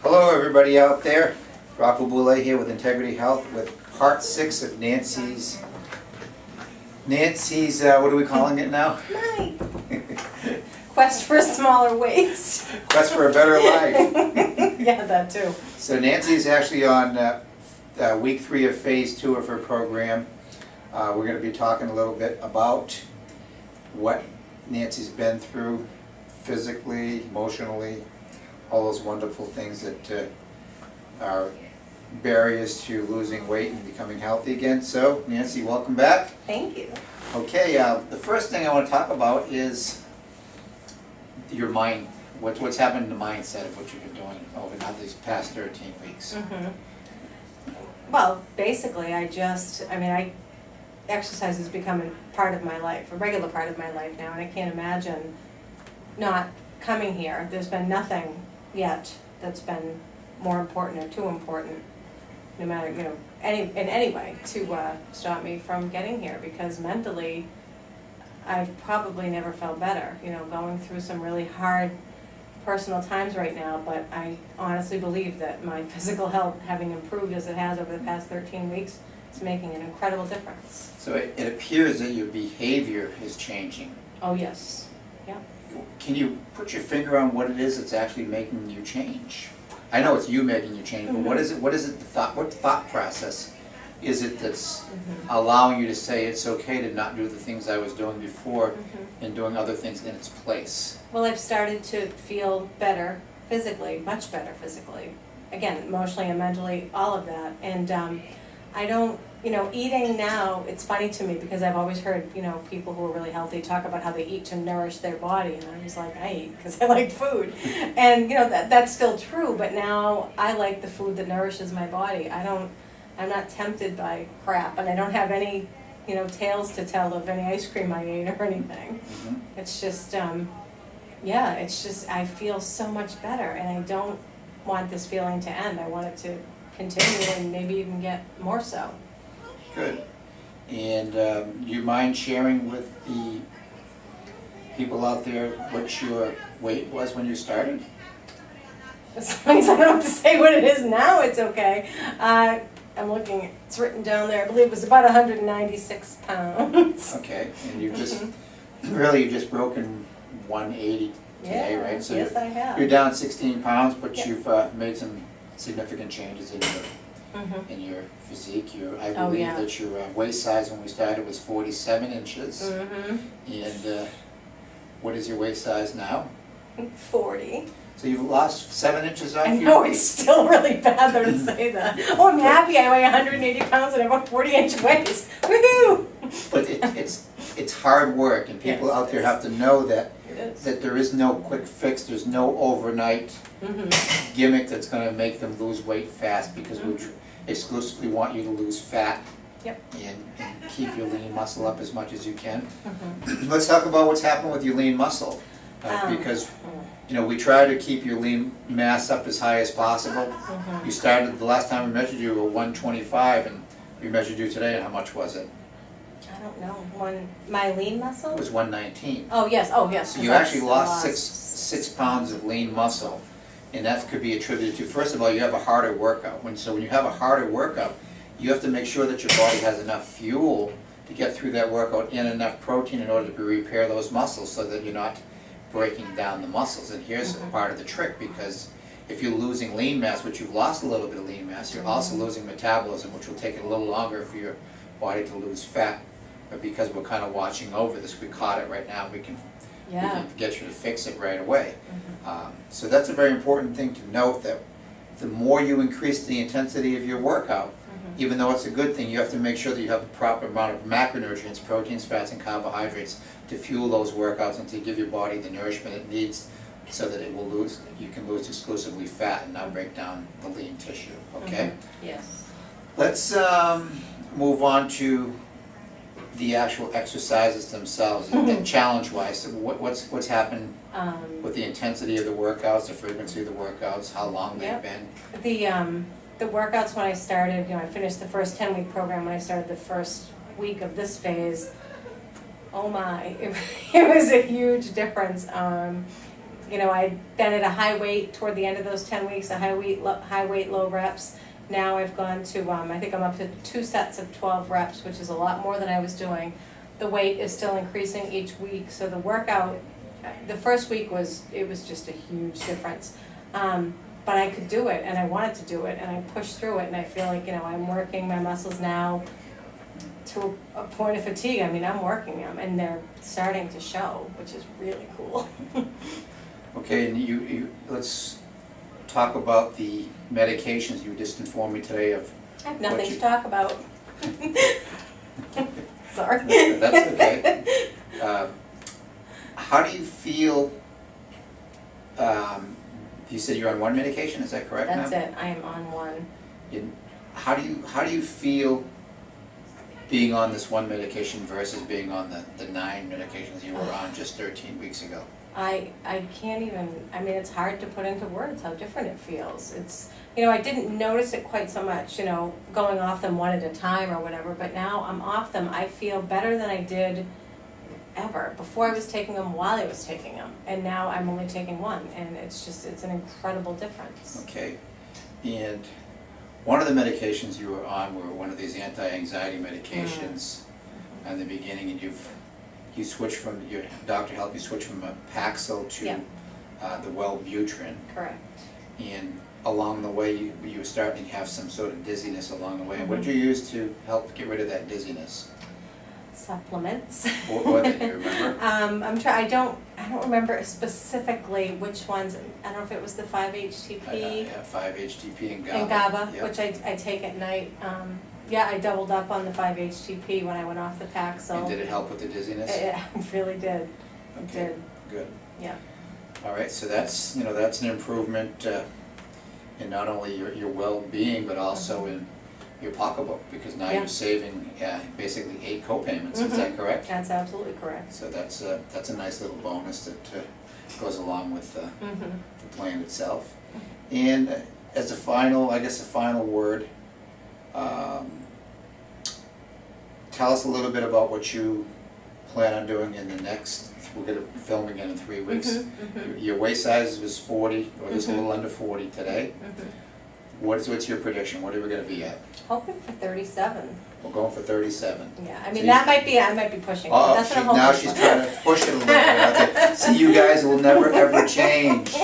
Hello everybody out there. Rocco Boulay here with Integrity Health with part 6 of Nancy's, what are we calling it now? My quest for a smaller waist. Quest for a better life. Yeah, that too. So Nancy's actually on week 3 of phase 2 of her program. We're going to be talking a little bit about what Nancy's been through physically, emotionally, all those wonderful things that are barriers to losing weight and becoming healthy again. So Nancy, welcome back. Thank you. Okay, the first thing I want to talk about is your mind. What's happened in the mindset of what you've been doing over now these past 13 weeks? Well, basically, exercise has become a part of my life, a regular part of my life now, and I can't imagine not coming here. There's been nothing yet that's been more important or too important, no matter, in any way, to stop me from getting here, because mentally I've probably never felt better, going through some really hard personal times right now, but I honestly believe that my physical health, having improved as it has over the past 13 weeks, is making an incredible difference. So it appears that your behavior is changing. Oh yes, yeah. Can you put your finger on what it is that's actually making you change? I know it's you making you change, but what is it? What thought process is it that's allowing you to say it's okay to not do the things I was doing before and doing other things in its place? Well, I've started to feel better physically, much better physically. Again, emotionally and mentally, all of that. And I don't, eating now, it's funny to me because I've always heard, people who are really healthy talk about how they eat to nourish their body. And I was like, I eat because I like food. And, that's still true, but now I like the food that nourishes my body. I'm not tempted by crap, and I don't have any, tales to tell of any ice cream I ate or anything. It's just, I feel so much better, and I don't want this feeling to end. I want it to continue and maybe even get more so. Good. And do you mind sharing with the people out there what your weight was when you started? As long as I don't have to say what it is now, it's okay. I'm looking, it's written down there, I believe it was about 196 pounds. Okay, and you've just, really, you've just broken 180 today, right? So yes, I have. You're down 16 pounds, but you've made some significant changes in your physique. I believe that your waist size when we started was 47 inches. And what is your waist size now? 40. So you've lost 7 inches off I your know, waist. it's still really bad though to say that. Oh, I'm happy I weigh 180 pounds and I have a 40-inch waist. Woohoo! But it's hard work, and people out there have to know that there is no quick fix, there's no overnight gimmick that's going to make them lose weight fast, because we exclusively want you to lose fat and keep your lean muscle up as much as you can. Let's talk about what's happened with your lean muscle, because we try to keep your lean mass up as high as possible. You started, the last time we measured you were 125, and we measured you today, and how much was it? I don't know. My lean muscle? It was 119. Oh yes, So you actually lost six pounds of lean muscle, and that could be attributed to, first of all, you have a harder workout. So when you have a harder workout, you have to make sure that your body has enough fuel to get through that workout and enough protein in order to repair those muscles, so that you're not breaking down the muscles. And here's part of the trick, because if you're losing lean mass, which you've lost a little bit of lean mass, you're also losing metabolism, which will take it a little longer for your body to lose fat. But because we're kind of watching over this, we caught it right now, we can get you to fix it right away. So that's a very important thing to note, that the more you increase the intensity of your workout, even though it's a good thing, you have to make sure that you have the proper amount of macronutrients, proteins, fats, and carbohydrates to fuel those workouts and to give your body the nourishment it needs, so that you can lose exclusively fat and not break down the lean tissue, okay? Yes. Let's move on to the actual exercises themselves, and challenge-wise. So what's happened with the intensity of the workouts, the frequency of the workouts, how long they've been? The workouts when I started, I finished the first 10-week program when I started the first week of this phase. Oh my, it was a huge difference. You know, I'd been at a high weight toward the end of those 10 weeks, a high weight, low reps. Now I've gone to, I think I'm up to 2 sets of 12 reps, which is a lot more than I was doing. The weight is still increasing each week, so the workout, the first week it was just a huge difference. But I could do it, and I wanted to do it, and I pushed through it, and I feel like, you know, I'm working my muscles now to a point of fatigue. I mean, I'm working them, and they're starting to show, which is really cool. Okay, and you let's talk about the medications. You just informed me today of. I have nothing to talk about. Sorry. That's okay. How do you feel? You said you're on one medication. Is that correct? That's now? it. I am on one. How do you feel being on this one medication versus being on the 9 medications you were on just 13 weeks ago? I can't even, I mean, it's hard to put into words how different it feels. It's, you know, I didn't notice it quite so much, you know, going off them one at a time or whatever, but now I'm off them. I feel better than I did ever. Before I was taking them while I was taking them, and now I'm only taking one, and it's an incredible difference. Okay, and one of the medications you were on were one of these anti-anxiety medications in the beginning, and you switched from, your doctor helped you switch from a Paxil to the Wellbutrin. Correct. And along the way, you were starting to have some sort of dizziness along the way. And what did you use to help get rid of that dizziness? Supplements. What did you remember? I don't remember specifically which ones. I don't know if it was the 5-HTP. Yeah, 5-HTP and GABA. And GABA, Yep. which I take at night. Yeah, I doubled up on the 5-HTP when I went off the Paxil. And did it help with the dizziness? It really did. It Okay, did. good. Yeah. All right, so that's an improvement in not only your well-being, but also in your pocketbook, because now you're saving basically 8 co-payments. Is that correct? That's absolutely correct. So that's a nice little bonus that goes along with the plan itself. And as a final, I guess, a final word, tell us a little bit about what you plan on doing in the next. We're going to be filming again in 3 weeks. Your waist size was 40, or just a little under 40 today. What's your prediction? What are we going to be at? Hoping for 37. We're going for 37. Yeah, I mean, I might be pushing it. Oh, That's what I'm hoping now for. she's trying to push it a little bit. Okay. See, you guys will never ever change.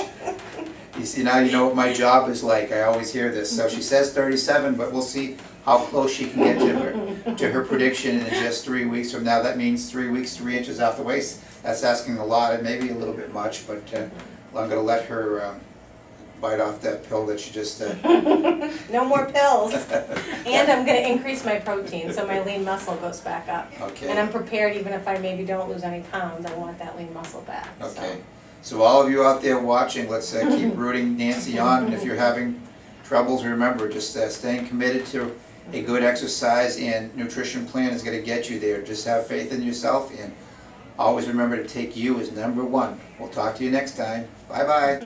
You see, now you know what my job is like. I always hear this. So she says 37, but we'll see how close she can get to her prediction in just 3 weeks from now. That means 3 weeks, 3 inches off the waist. That's asking a lot, and maybe a little bit much, but I'm going to let her bite off that pill that she just... No more pills. And I'm going to increase my protein so my lean muscle goes back up. Okay. And I'm prepared, even if I maybe don't lose any pounds, I want that lean muscle back. Okay. So all of you out there watching, let's keep rooting Nancy on, and if you're having troubles, remember, just staying committed to a good exercise and nutrition plan is going to get you there. Just have faith in yourself, and always remember to take you as number one. We'll talk to you next time. Bye-bye.